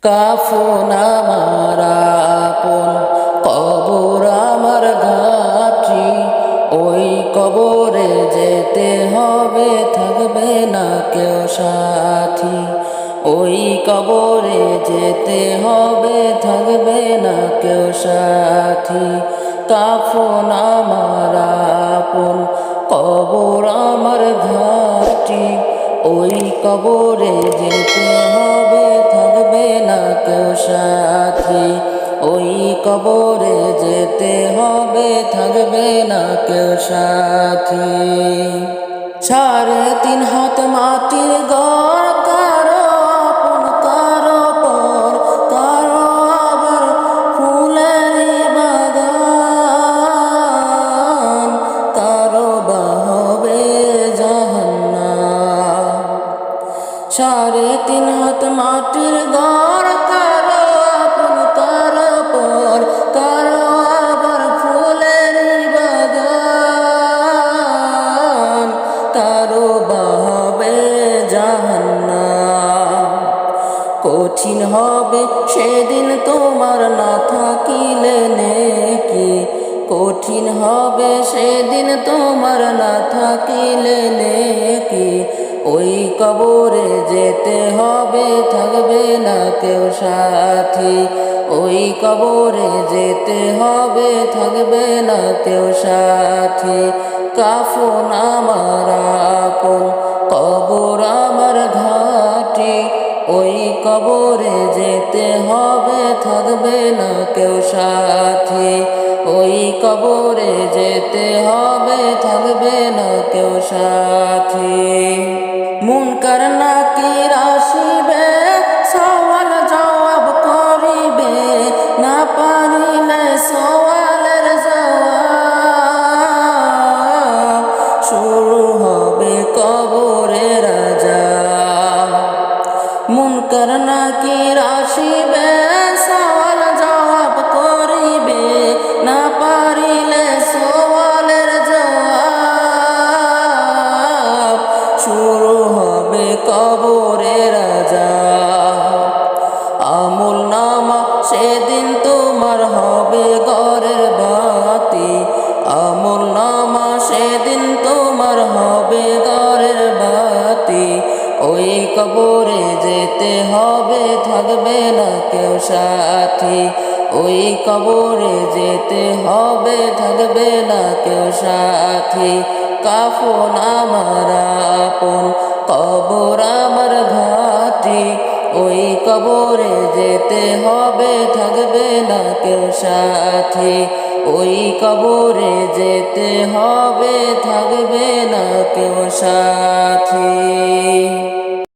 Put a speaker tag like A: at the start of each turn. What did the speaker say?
A: কাফন আমার আপন, কবর আমার ঘাটি। ওই কবরে যেতে হবে, থাকবে না কেউ সাথী। ওই কবরে যেতে হবে, থাকবে না কেউ সাথী। কাফন আমার আপন, কবর আমার ঘাটি। ওই কবরে যেতে হবে, থাকবে না কেউ সাথী। ওই কবরে যেতে হবে, থাকবে না কেউ সাথী। 3.5 হাত মাটির ঘর, কারো আপন কারো পর, কারো আবার ফুলের বাগান, কারো বা হবে জাহান্নাম। 3.5 হাত মাটির ঘর, কারো আপন কারো পর, কারো আবার ফুলের বাগান, কারো বা হবে জাহান্নাম। কঠিন হবে সেদিন তোমার না থাকিলে নেকি, কঠিন হবে সেদিন তোমার না থাকিলে নেকি। ওই কবরে যেতে হবে, থাকবে না কেউ সাথী। ওই কবরে যেতে হবে, থাকবে না কেউ সাথী। কাফন আমার আপন, কবর আমার ঘাটি। ওই কবরে যেতে হবে, থাকবে না কেউ সাথী। ওই কবরে যেতে হবে, থাকবে না কেউ সাথী। মুনকার নাকির আসিবে, সওয়াল জবাব করিবে, না পারিলে সওয়ালের জবাব শুরু হবে কবরের আযাব। মুনকার নাকির আসিবে, সওয়াল জবাব করিবে, না পারিলে সওয়ালের জবাব শুরু হবে কবরের আযাব। আমল নামা সেদিন তোমার হবে ঘরের বাতি। আমল নামা সেদিন তোমার হবে ঘরের বাতি। ওই কবরে যেতে হবে, থাকবে না কেউ সাথী। ওই কবরে যেতে হবে, থাকবে না কেউ সাথী। কাফন আমার আপন, কবর আমার ঘাটি। ওই কবরে যেতে হবে, থাকবে না কেউ সাথী। ওই কবরে যেতে হবে, থাকবে না কেউ সাথী।